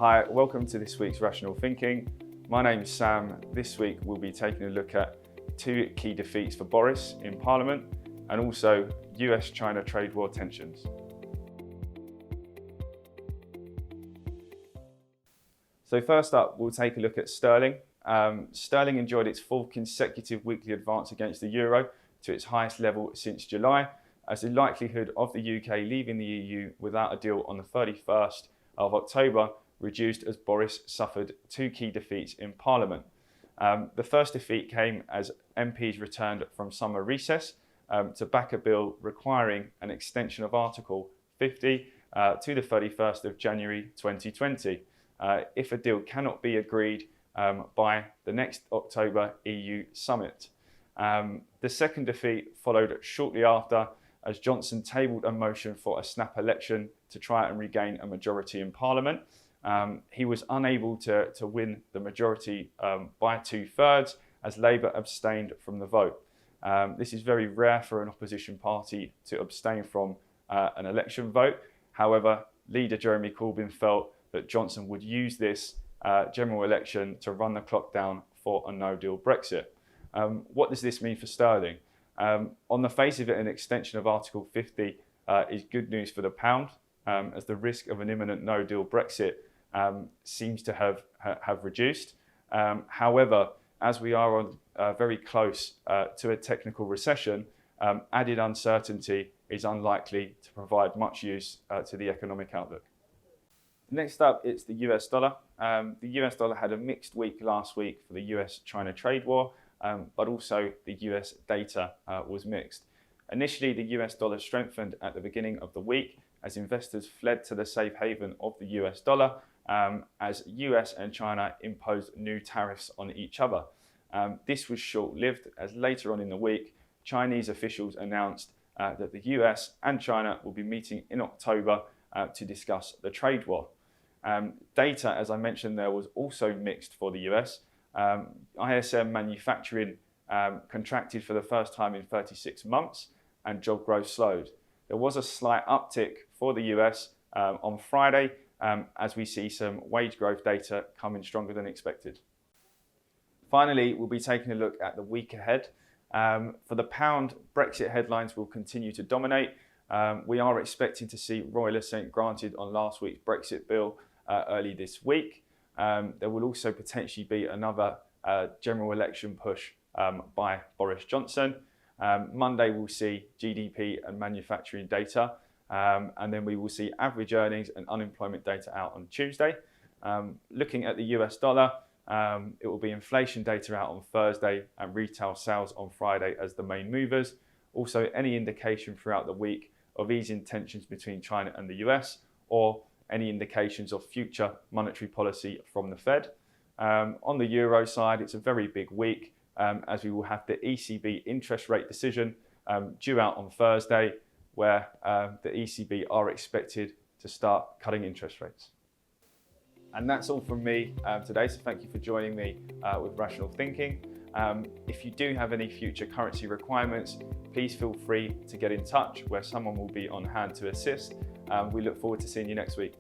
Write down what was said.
Hi, welcome to this week's Rational Thinking. My name's Sam. This week we'll be taking a look at two key defeats for Boris in Parliament and also US-China trade war tensions. So first up, we'll take a look at sterling. Sterling enjoyed its fourth consecutive weekly advance against the euro to its highest level since July, as the likelihood of the UK leaving the EU without a deal on the 31st of October reduced as Boris suffered two key defeats in Parliament. The first defeat came as MPs returned from summer recess to back a bill requiring an extension of Article 50 to the 31st of January 2020 if a deal cannot be agreed by the next October EU summit. The second defeat followed shortly after as Johnson tabled a motion for a snap election to try and regain a majority in Parliament. He was unable to win the majority by 2/3 as Labour abstained from the vote. This is very rare for an opposition party to abstain from an election vote. However, leader Jeremy Corbyn felt that Johnson would use this general election to run the clock down for a no-deal Brexit. What does this mean for sterling? On the face of it, an extension of Article 50 is good news for the pound, as the risk of an imminent no-deal Brexit seems to have reduced. However, as we are very close to a technical recession, added uncertainty is unlikely to provide much use to the economic outlook. Next up, it's the US dollar. The US dollar had a mixed week last week for the US-China trade war, but also the US data was mixed. Initially, the US dollar strengthened at the beginning of the week as investors fled to the safe haven of the US dollar as US and China imposed new tariffs on each other. This was short-lived as later on in the week, Chinese officials announced that the US and China will be meeting in October to discuss the trade war. Data, as I mentioned there, was also mixed for the US. ISM manufacturing contracted for the first time in 36 months and job growth slowed. There was a slight uptick for the US on Friday as we see some wage growth data coming stronger than expected. Finally, we'll be taking a look at the week ahead. For the pound, Brexit headlines will continue to dominate. We are expecting to see royal assent granted on last week's Brexit bill early this week. There will also potentially be another general election push by Boris Johnson. Monday we'll see GDP and manufacturing data, and then we will see average earnings and unemployment data out on Tuesday. Looking at the US dollar, it will be inflation data out on Thursday and retail sales on Friday as the main movers. Also, any indication throughout the week of easing tensions between China and the US, or any indications of future monetary policy from the Fed. On the euro side, it's a very big week as we will have the ECB interest rate decision due out on Thursday, where the ECB are expected to start cutting interest rates. And that's all from me today, so thank you for joining me with Rational Thinking. If you do have any future currency requirements, please feel free to get in touch where someone will be on hand to assist. We look forward to seeing you next week.